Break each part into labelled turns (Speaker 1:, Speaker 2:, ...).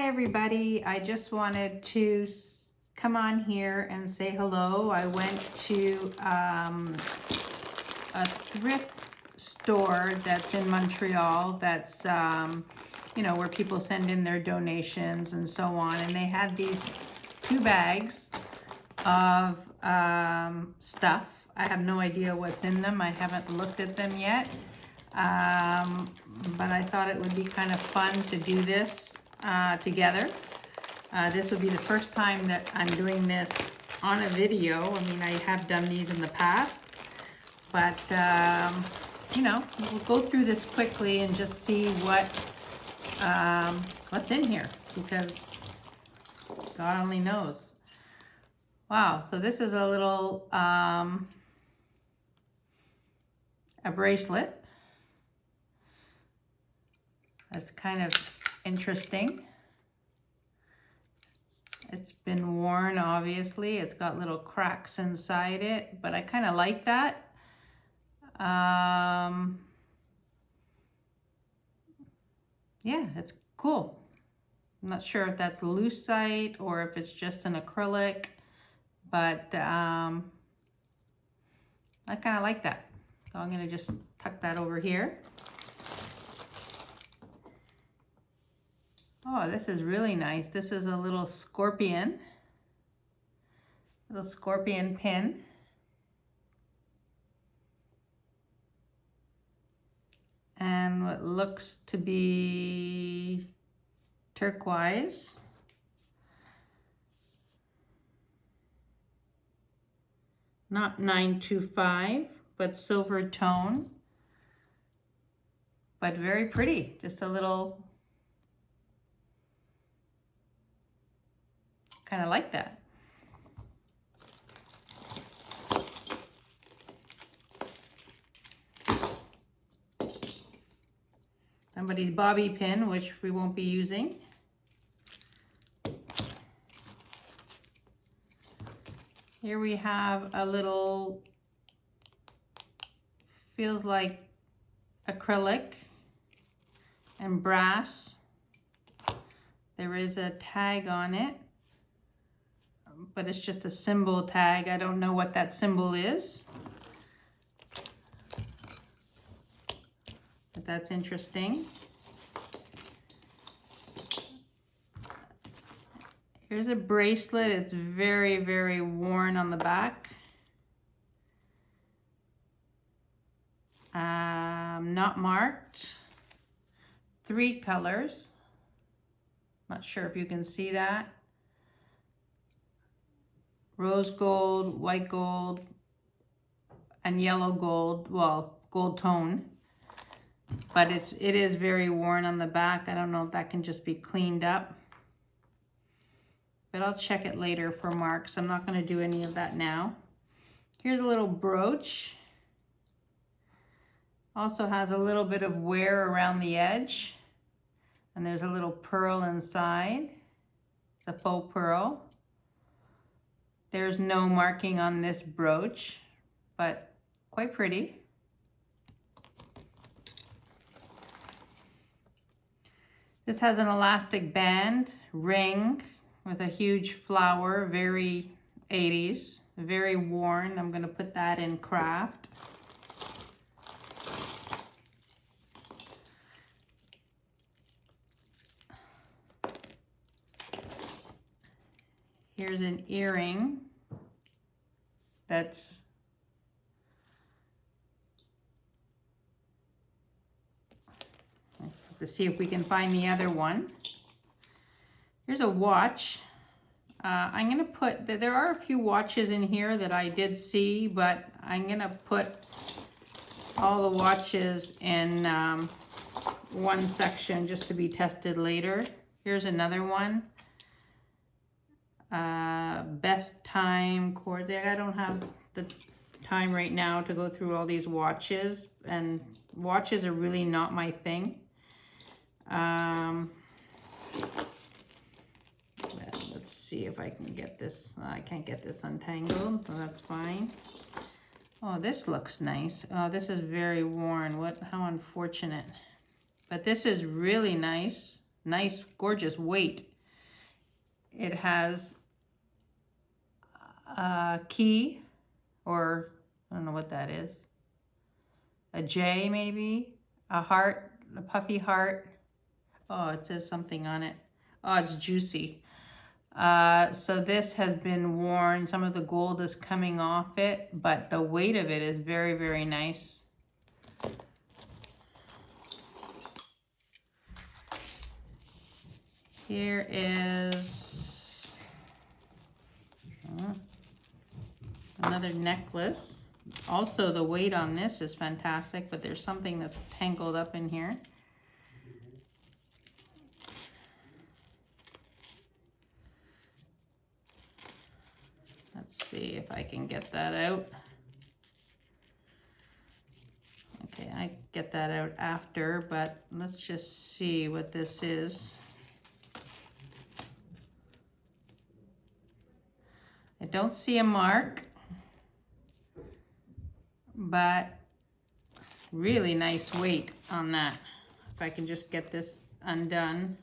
Speaker 1: everybody. I just wanted to come on here and say hello. I went to a thrift store that's in Montreal that's, you know, where people send in their donations and so on. And they had these 2 bags of stuff. I have no idea what's in them. I haven't looked at them yet. But I thought it would be kind of fun to do this together. This would be the first time that I'm doing this on a video. I mean, I have done these in the past, but you know, we'll go through this quickly and just see what's in here, because God only knows. Wow, so this is a little a bracelet. That's kind of interesting. It's been worn, obviously. It's got little cracks inside it, but I kind of like that. Yeah, it's cool. I'm not sure if that's lucite or if it's just an acrylic, but I kind of like that. So I'm gonna just tuck that over here. Oh, this is really nice. This is a little scorpion pin. And what looks to be turquoise. Not 925, but silver tone. But very pretty. Just a little, kind of like that. Somebody's bobby pin, which we won't be using. Here we have a little, feels like acrylic and brass. There is a tag on it, but it's just a symbol tag. I don't know what that symbol is, but that's interesting. Here's a bracelet. It's very, very worn on the back. Not marked. 3 colors. Not sure if you can see that. Rose gold, white gold, and yellow gold. Well, gold tone. But it is very worn on the back. I don't know if that can just be cleaned up. But I'll check it later for marks. I'm not going to do any of that now. Here's a little brooch. Also has a little bit of wear around the edge. And there's a little pearl inside. It's a faux pearl. There's no marking on this brooch, but quite pretty. This has an elastic band ring with a huge flower, very 80s, very worn. I'm gonna put that in craft. Here's an earring that's to see if we can find the other one. Here's a watch. I'm gonna put, there are a few watches in here that I did see, but I'm gonna put all the watches in one section just to be tested later. Here's another one. Best time cord. I don't have the time right now to go through all these watches, and watches are really not my thing. Let's see if I can get this. I can't get this untangled, so that's fine. Oh, this looks nice. Oh, this is very worn. How unfortunate. But this is really nice. Nice, gorgeous weight. It has a key, or I don't know what that is. A J maybe, a heart, a puffy heart. Oh, it says something on it. Oh, it's juicy. So this has been worn. Some of the gold is coming off it, but the weight of it is very, very nice. Here is another necklace. Also, the weight on this is fantastic, but there's something that's tangled up in here. Let's see if I can get that out. Okay, I get that out after, but let's just see what this is. I don't see a mark, but really nice weight on that. If I can just get this undone.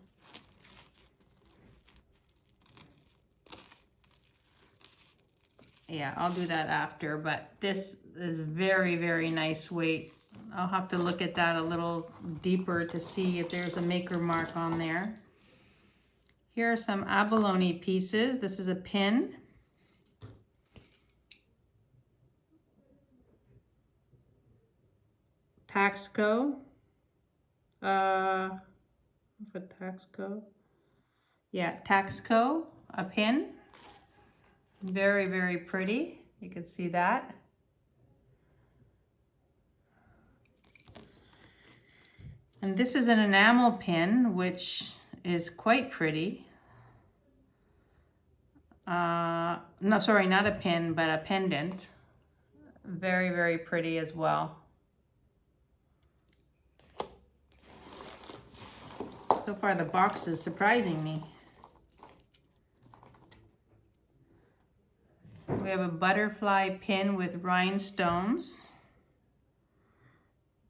Speaker 1: Yeah, I'll do that after, but this is very, very nice weight. I'll have to look at that a little deeper to see if there's a maker mark on there. Here are some abalone pieces. This is a pin. Taxco. For Taxco. Yeah, Taxco, a pin. Very, very pretty. You can see that. And this is an enamel pin, which is quite pretty. No, sorry, not a pin, but a pendant. Very, very pretty as well. So far, the box is surprising me. We have a butterfly pin with rhinestones.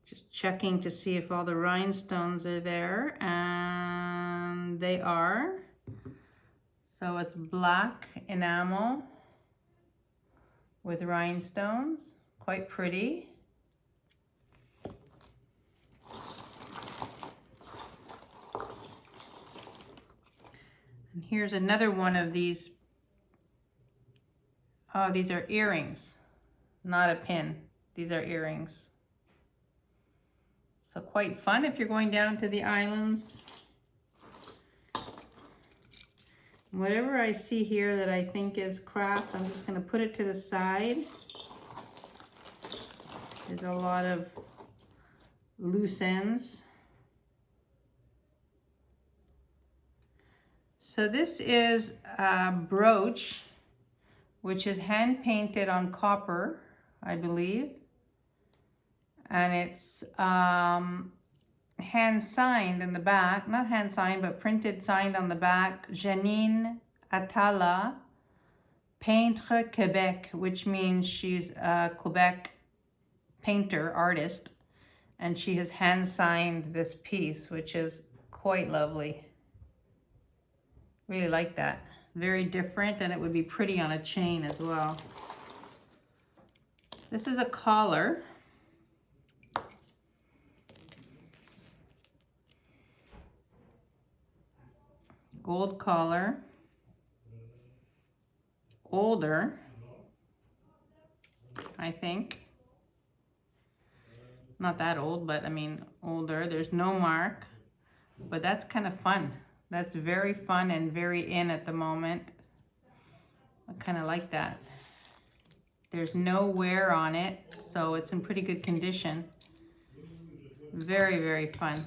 Speaker 1: Just checking to see if all the rhinestones are there, and they are. So it's black enamel with rhinestones, quite pretty. And here's another one of these. Oh, these are earrings, not a pin. These are earrings. So quite fun if you're going down to the islands. Whatever I see here that I think is craft, I'm just going to put it to the side. There's a lot of loose ends. So this is a brooch, which is hand painted on copper, I believe. And it's hand signed in the back, not hand signed, but printed, signed on the back, Janine Atala, Peintre Quebec, which means she's a Quebec painter, artist, and she has hand signed this piece, which is quite lovely. Really like that. Very different, and it would be pretty on a chain as well. This is a collar. Gold collar. Older, I think. Not that old, but I mean older. There's no mark, but that's kind of fun. That's very fun and very in at the moment. I kind of like that. There's no wear on it, so it's in pretty good condition. Very, very fun.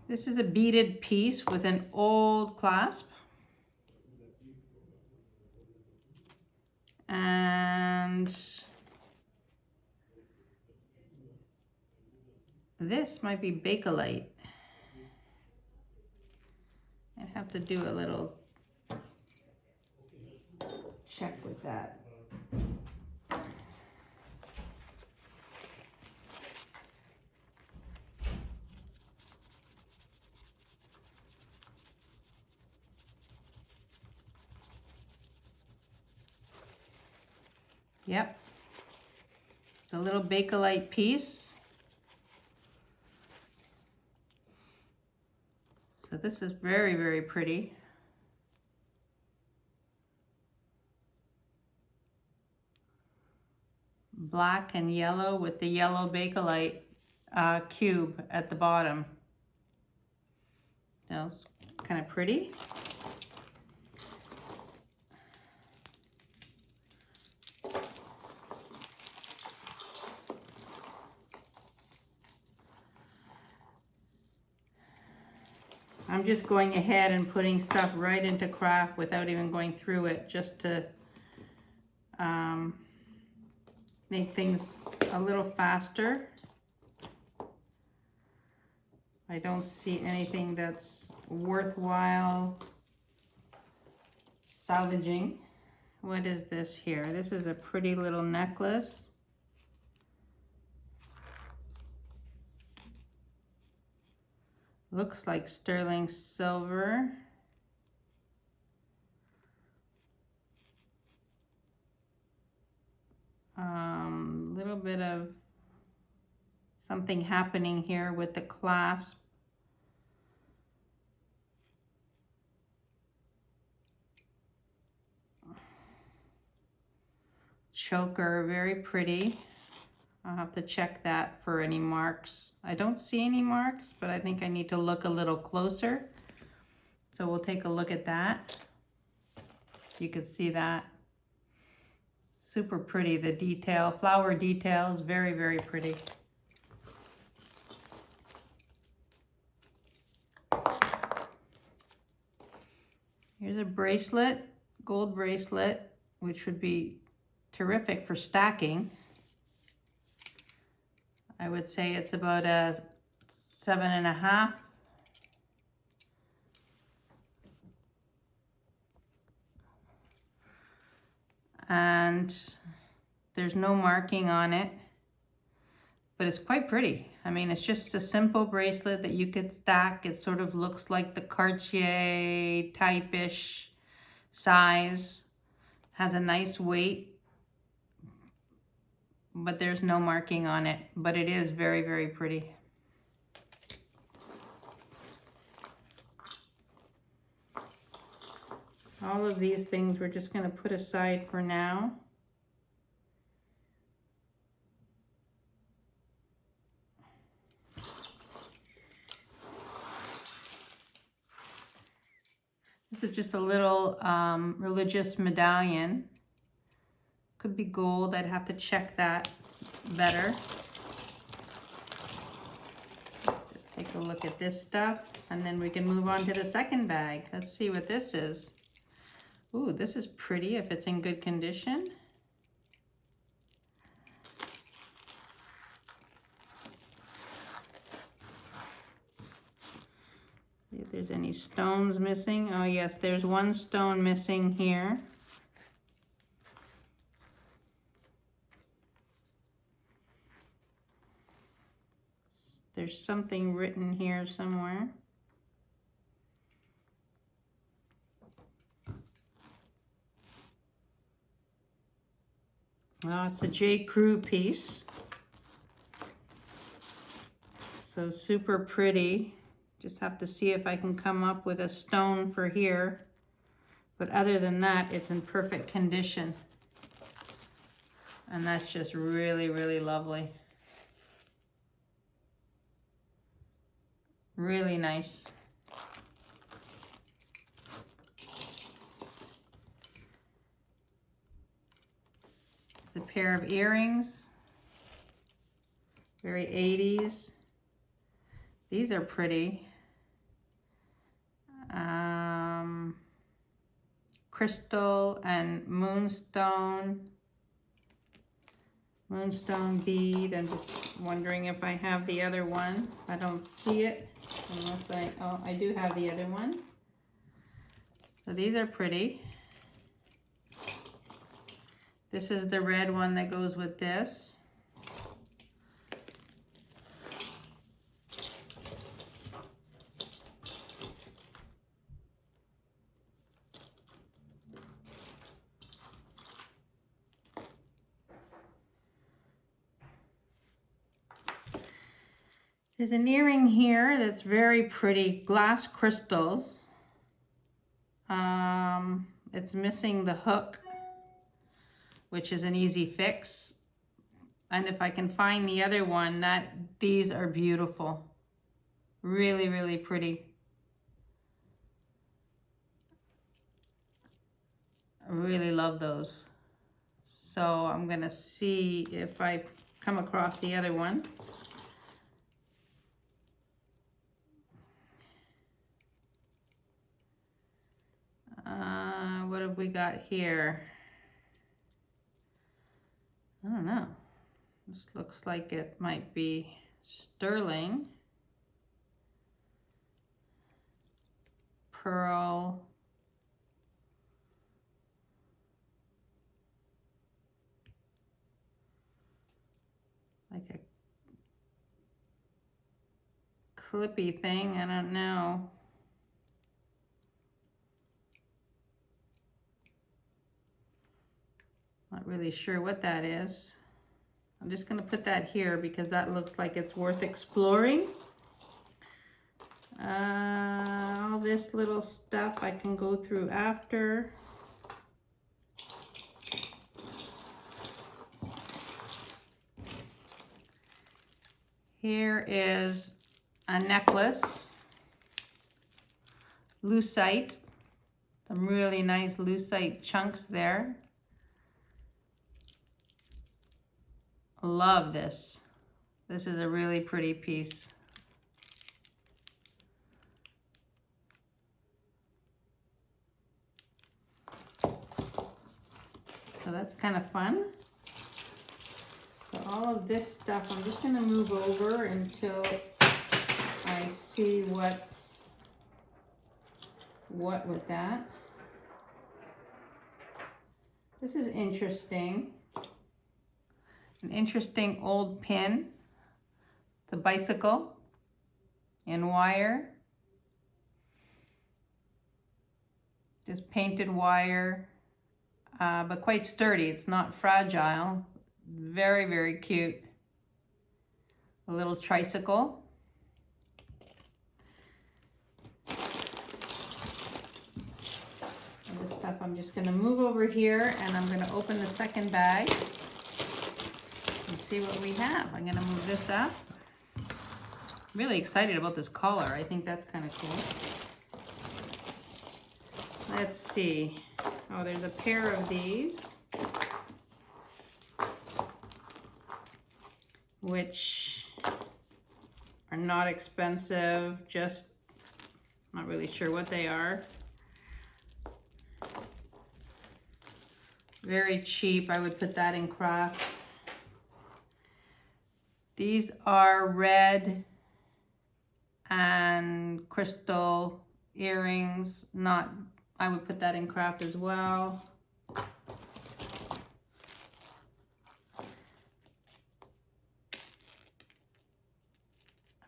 Speaker 1: This is a beaded piece with an old clasp. And this might be Bakelite. I'd have to do a little check with that. Yep. It's a little Bakelite piece. So this is very, very pretty. Black and yellow with the yellow Bakelite cube at the bottom. So it's kind of pretty. I'm just going ahead and putting stuff right into craft without even going through it, just to make things a little faster. I don't see anything that's worthwhile salvaging. What is this here? This is a pretty little necklace. Looks like sterling silver. Little bit of something happening here with the clasp. Choker, very pretty. I'll have to check that for any marks. I don't see any marks, but I think I need to look a little closer. So we'll take a look at that. You can see that. Super pretty, the detail, flower details, very, very pretty. Here's a bracelet, gold bracelet, which would be terrific for stacking. I would say it's about a 7.5. And there's no marking on it, but it's quite pretty. I mean, it's just a simple bracelet that you could stack. It sort of looks like the Cartier type-ish size. Has a nice weight, but there's no marking on it. But it is very, very pretty. All of these things we're just going to put aside for now. This is just a little religious medallion. Could be gold. I'd have to check that better. Take a look at this stuff, and then we can move on to the second bag. Let's see what this is. Ooh, this is pretty if it's in good condition. See if there's any stones missing. Oh yes, there's one stone missing here. There's something written here somewhere. Oh, it's a J. Crew piece. So super pretty. Just have to see if I can come up with a stone for here. But other than that, it's in perfect condition. And that's just really, really lovely. Really nice. A pair of earrings, very 80s. These are pretty. Crystal and moonstone bead. I'm just wondering if I have the other one. I don't see it unless I do have the other one. So these are pretty. This is the red one that goes with this. There's an earring here that's very pretty, glass crystals. It's missing the hook, which is an easy fix. And if I can find the other one, these are beautiful. Really, really pretty. I really love those. So I'm gonna see if I come across the other one. What have we got here? I don't know. This looks like it might be sterling. Pearl. Like a clippy thing, I don't know. Not really sure what that is. I'm just gonna put that here because that looks like it's worth exploring. All this little stuff I can go through after. Here is a necklace, lucite, some really nice lucite chunks there. Love this. This is a really pretty piece. So that's kind of fun. So all of this stuff, I'm just gonna move over until I see what's what with that. This is interesting. An interesting old pin. It's a bicycle in wire. Just painted wire, but quite sturdy. It's not fragile. Very, very cute. A little tricycle. And this stuff I'm just gonna move over here and I'm gonna open the second bag and see what we have. I'm gonna move this up. Really excited about this collar. I think that's kind of cool. Let's see. Oh, there's a pair of these, which are not expensive, just not really sure what they are. Very cheap. I would put that in craft. These are red and crystal earrings. Not, I would put that in craft as well.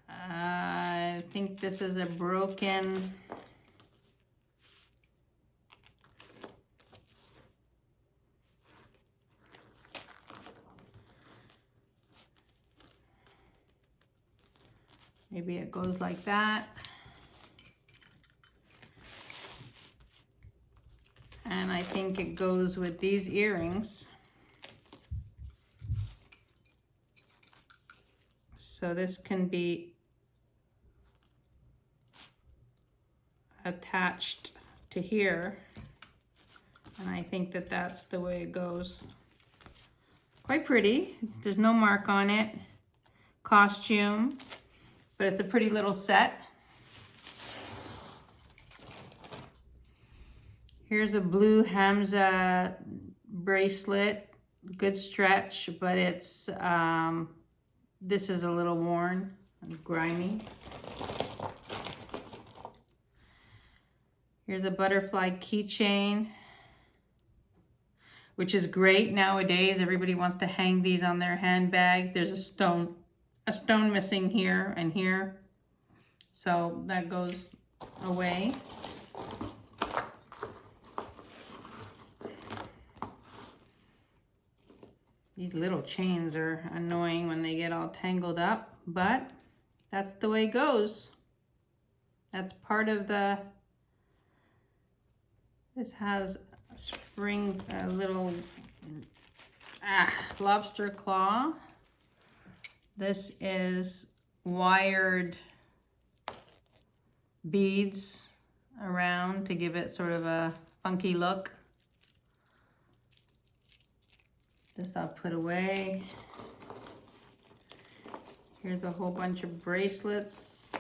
Speaker 1: I think this is a broken maybe it goes like that. And I think it goes with these earrings. So this can be attached to here. And I think that that's the way it goes. Quite pretty. There's no mark on it. Costume. But it's a pretty little set. Here's a blue Hamza bracelet. Good stretch, but it's, this is a little worn and grimy. Here's a butterfly keychain, which is great nowadays. Everybody wants to hang these on their handbag. There's a stone missing here and here. So that goes away. These little chains are annoying when they get all tangled up, but that's the way it goes. That's part of the, this has a spring, a little lobster claw. This is wired beads around to give it sort of a funky look. This I'll put away. Here's a whole bunch of bracelets.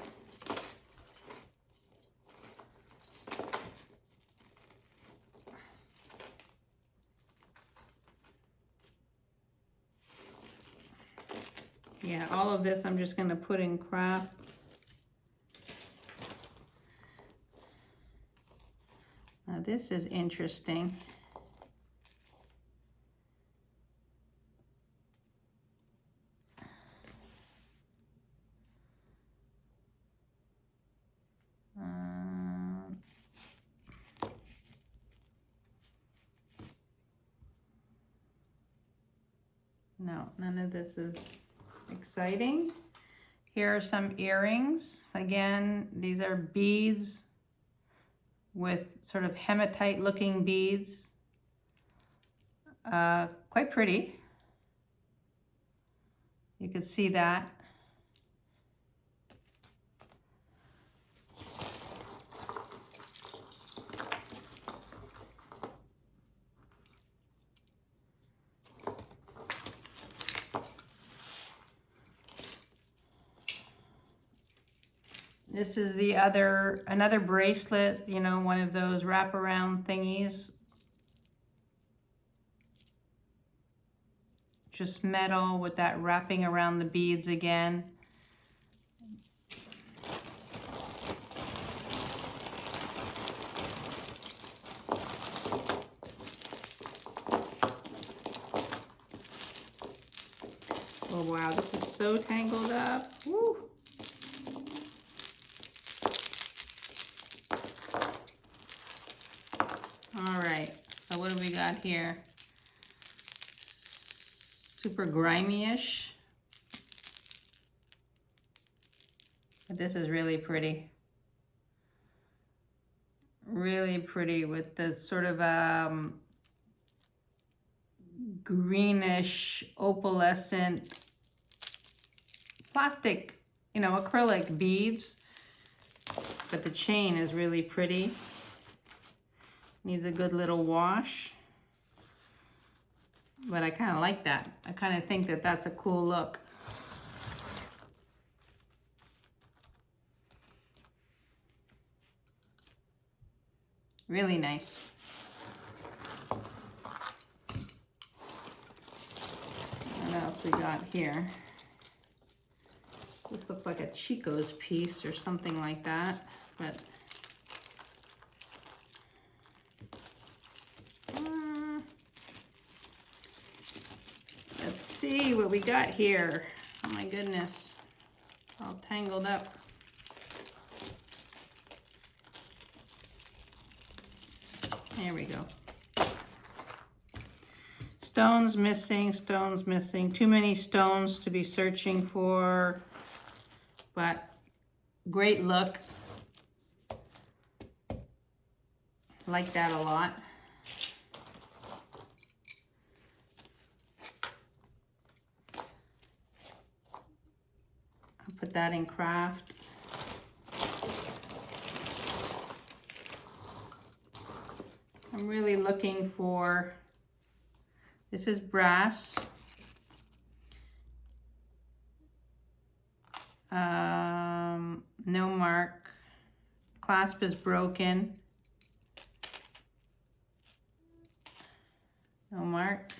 Speaker 1: Yeah, all of this I'm just going to put in craft. Now this is interesting. No, none of this is exciting. Here are some earrings. Again, these are beads with sort of hematite looking beads. Quite pretty. You can see that. This is the another bracelet, you know, one of those wraparound thingies. Just metal with that wrapping around the beads again. Oh wow, this is so tangled up. Woo. All right, so what do we got here? Super grimy-ish. But this is really pretty. Really pretty with the sort of greenish opalescent plastic, you know, acrylic beads. But the chain is really pretty. Needs a good little wash. But I kind of like that. I kind of think that that's a cool look. Really nice. What else we got here? This looks like a Chico's piece or something like that, but let's see what we got here. Oh my goodness, all tangled up. There we go. Stones missing, stones missing. Too many stones to be searching for, but great look. Like that a lot. I'll put that in craft. I'm really looking for, this is brass. No mark. Clasp is broken. No mark.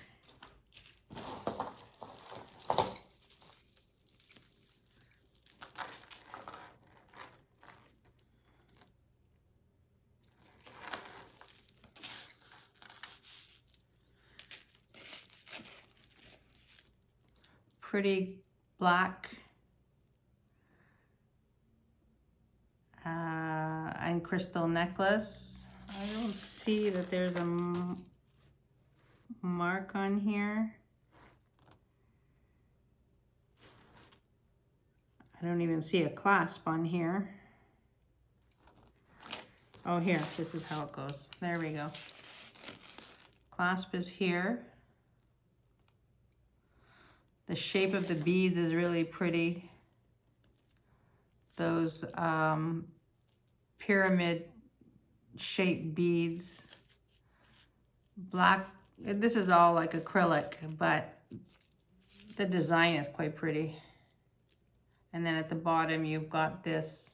Speaker 1: Pretty black and crystal necklace. I don't see that there's a mark on here. I don't even see a clasp on here. Oh, here, this is how it goes. There we go. Clasp is here. The shape of the beads is really pretty. Those pyramid shaped beads. Black, this is all like acrylic, but the design is quite pretty. And then at the bottom, you've got this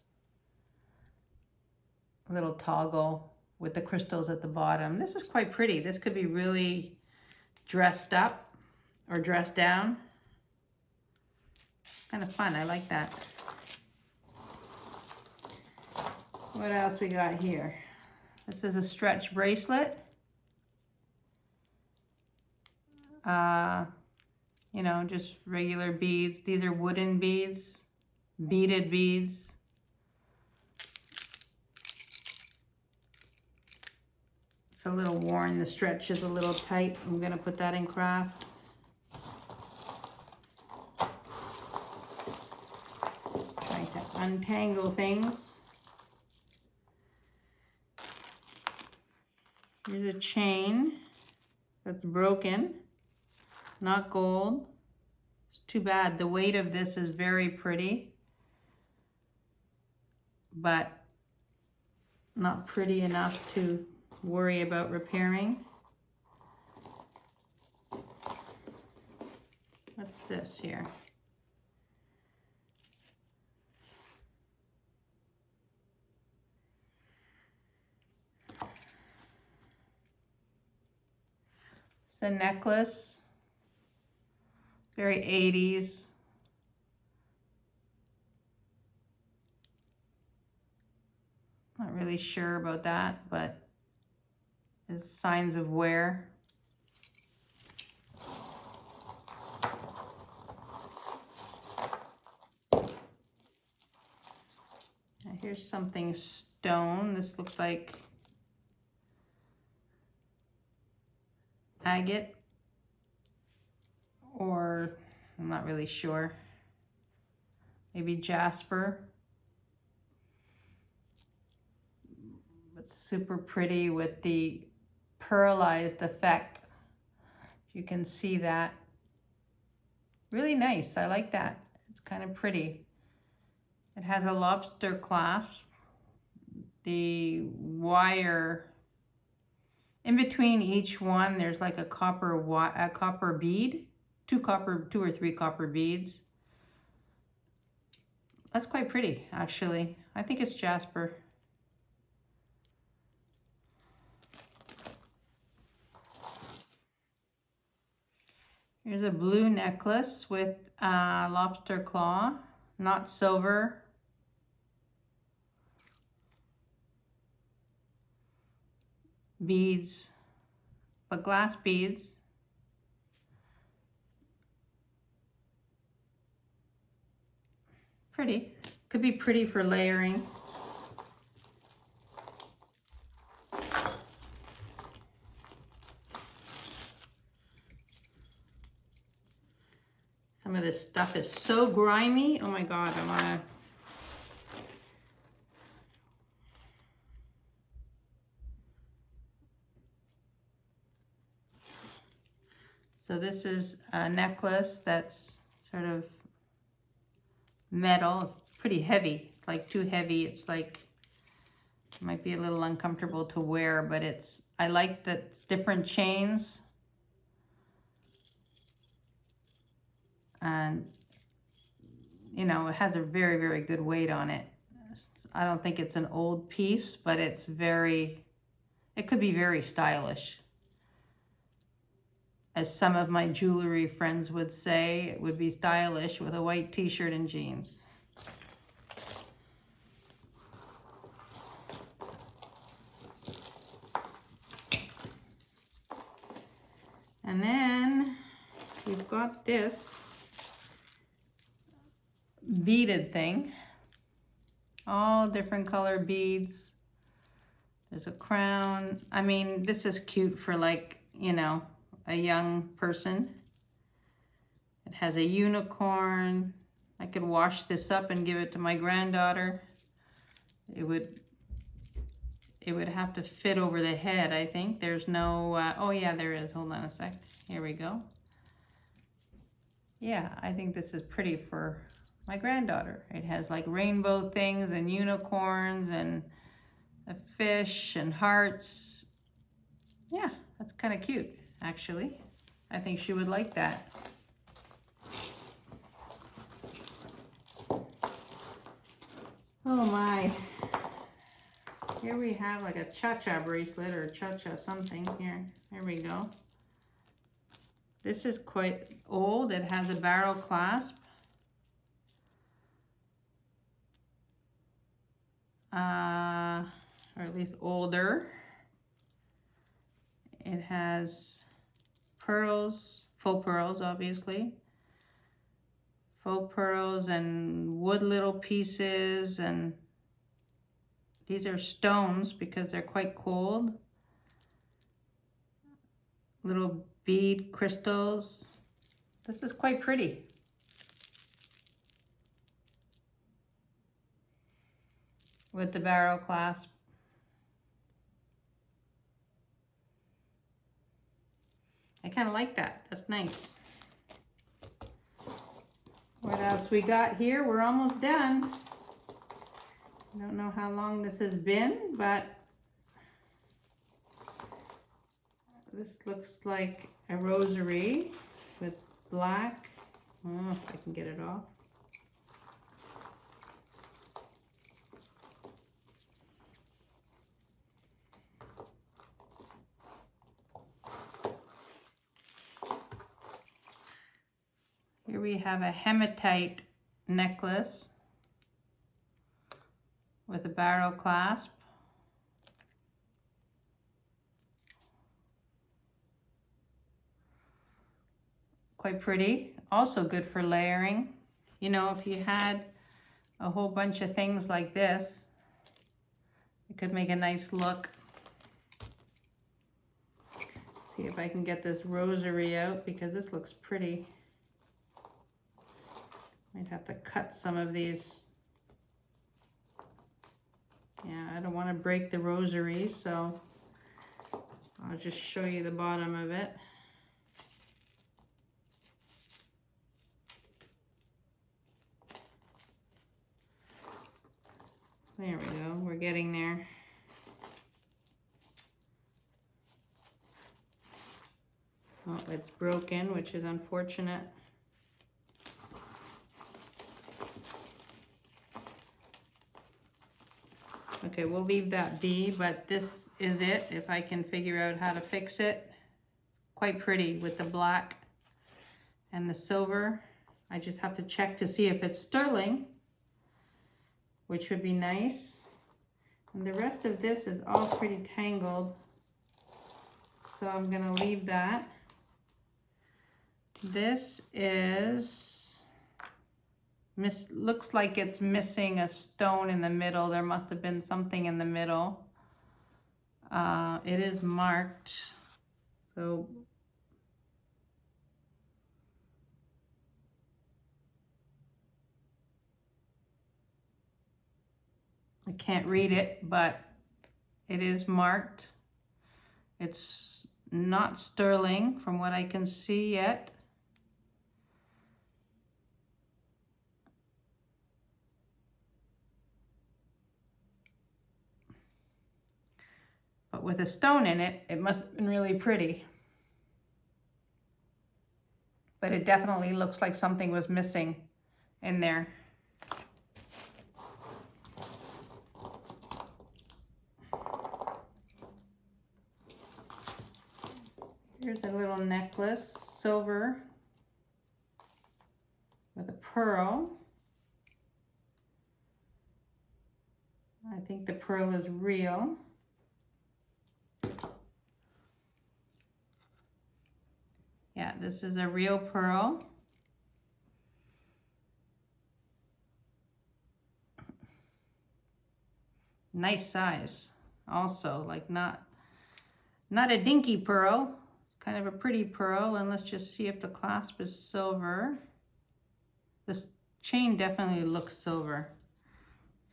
Speaker 1: little toggle with the crystals at the bottom. This is quite pretty. This could be really dressed up or dressed down. Kind of fun. I like that. What else we got here? This is a stretch bracelet. You know, just regular beads. These are wooden beads, beaded beads. It's a little worn. The stretch is a little tight. I'm gonna put that in craft. Trying to untangle things. Here's a chain that's broken, not gold. It's too bad. The weight of this is very pretty, but not pretty enough to worry about repairing. What's this here? It's a necklace, very 80s. Not really sure about that, but there's signs of wear. Now here's something stone. This looks like agate, or I'm not really sure. Maybe jasper. It's super pretty with the pearlized effect. You can see that. Really nice. I like that. It's kind of pretty. It has a lobster clasp. The wire in between each one, there's like a copper bead, two or three copper beads. That's quite pretty, actually. I think it's jasper. Here's a blue necklace with lobster claw, not silver. Beads, but glass beads. Pretty. Could be pretty for layering. Some of this stuff is so grimy. Oh my God, I wanna. So this is a necklace that's sort of metal. It's pretty heavy. It's like too heavy. It's like, it might be a little uncomfortable to wear, but I like that it's different chains. And, you know, it has a very, very good weight on it. I don't think it's an old piece, but it could be very stylish. As some of my jewelry friends would say, it would be stylish with a white t-shirt and jeans. And then we've got this beaded thing. All different color beads. There's a crown. I mean, this is cute for, like, you know, a young person. It has a unicorn, I could wash this up and give it to my granddaughter. It would have to fit over the head, I think. There's no, oh yeah, there is. Hold on a sec. Here we go. Yeah, I think this is pretty for my granddaughter. It has like rainbow things and unicorns and a fish and hearts. Yeah, that's kind of cute, actually. I think she would like that. Oh my. Here we have like a cha-cha bracelet or cha-cha something here. There we go. This is quite old. It has a barrel clasp. Or at least older. It has pearls, faux pearls obviously. Faux pearls and wood little pieces, and these are stones because they're quite cold. Little bead crystals. This is quite pretty. With the barrel clasp. I kind of like that. That's nice. What else we got here? We're almost done. I don't know how long this has been, but this looks like a rosary with black. Oh, if I can get it off. Here we have a hematite necklace with a barrel clasp. Quite pretty. Also good for layering. You know, if you had a whole bunch of things like this, it could make a nice look. See if I can get this rosary out because this looks pretty. Might have to cut some of these. Yeah, I don't want to break the rosary, so I'll just show you the bottom of it. There we go, we're getting there. Oh, it's broken, which is unfortunate. Okay, we'll leave that be, but this is it, if I can figure out how to fix it. Quite pretty with the black and the silver. I just have to check to see if it's sterling, which would be nice. And the rest of this is all pretty tangled, so I'm gonna leave that. This is looks like it's missing a stone in the middle. There must have been something in the middle. It is marked, so I can't read it, but it is marked. It's not sterling from what I can see yet. But with a stone in it, it must have been really pretty. But it definitely looks like something was missing in there. Here's a little necklace, silver, with a pearl. I think the pearl is real. Yeah, this is a real pearl. Nice size also, like not a dinky pearl. It's kind of a pretty pearl, and let's just see if the clasp is silver. This chain definitely looks silver.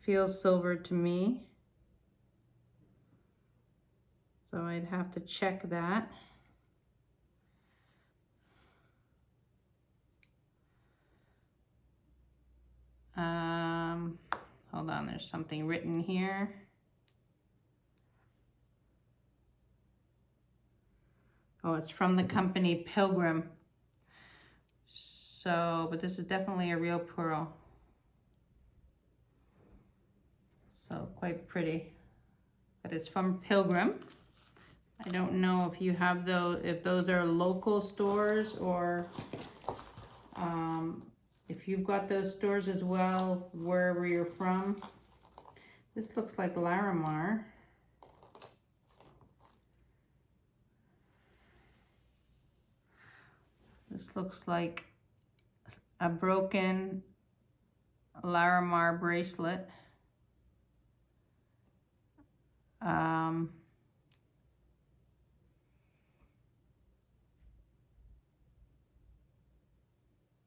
Speaker 1: Feels silver to me. So I'd have to check that. Hold on, there's something written here. Oh, it's from the company Pilgrim. So, but this is definitely a real pearl. So quite pretty. But it's from Pilgrim. I don't know if you have those, if those are local stores, or if you've got those stores as well, wherever you're from. This looks like Larimar. This looks like a broken Larimar bracelet.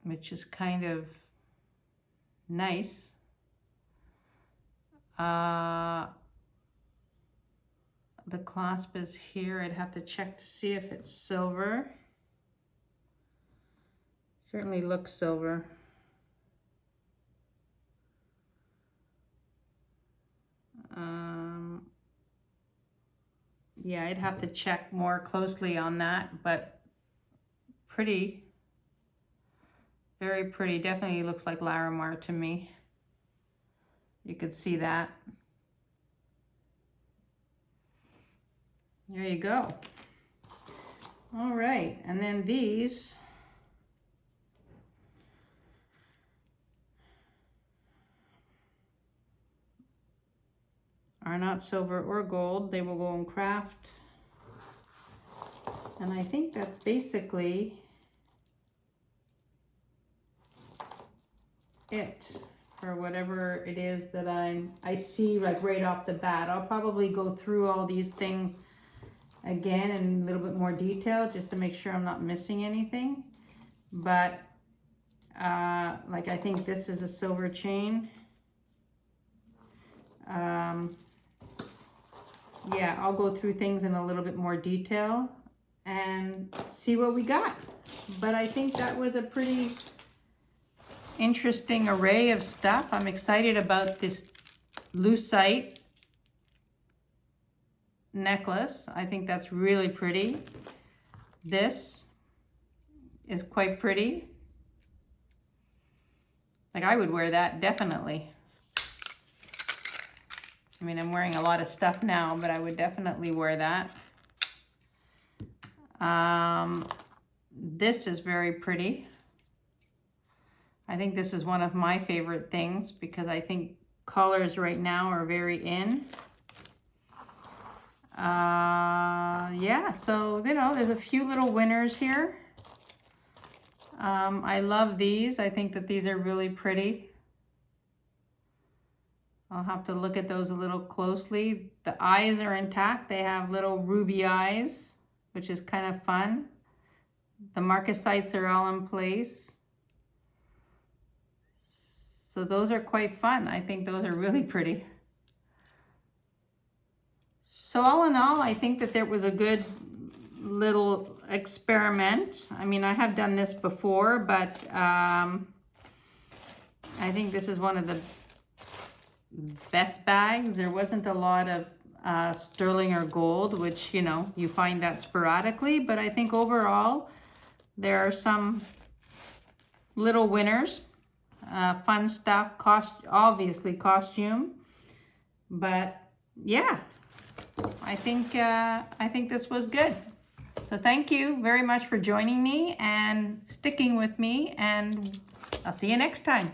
Speaker 1: Which is kind of nice. The clasp is here. I'd have to check to see if it's silver. Certainly looks silver. Yeah, I'd have to check more closely on that, but pretty. Very pretty. Definitely looks like Larimar to me. You could see that. There you go. All right, and then these are not silver or gold. They will go in craft. And I think that's basically it for whatever it is that I see like right off the bat. I'll probably go through all these things again in a little bit more detail just to make sure I'm not missing anything. But like I think this is a silver chain. Yeah, I'll go through things in a little bit more detail and see what we got. But I think that was a pretty interesting array of stuff. I'm excited about this lucite necklace. I think that's really pretty. This is quite pretty. Like I would wear that definitely. I mean, I'm wearing a lot of stuff now, but I would definitely wear that. This is very pretty. I think this is one of my favorite things because I think colors right now are very in. Yeah, so, you know, there's a few little winners here. I love these. I think that these are really pretty. I'll have to look at those a little closely. The eyes are intact. They have little ruby eyes, which is kind of fun. The marcasites are all in place. So those are quite fun. I think those are really pretty. So all in all, I think that there was a good little experiment. I mean, I have done this before, but I think this is one of the best bags. There wasn't a lot of sterling or gold, which, you know, you find that sporadically, but I think overall there are some little winners. Fun stuff, obviously costume, but yeah, I think this was good. So thank you very much for joining me and sticking with me, and I'll see you next time.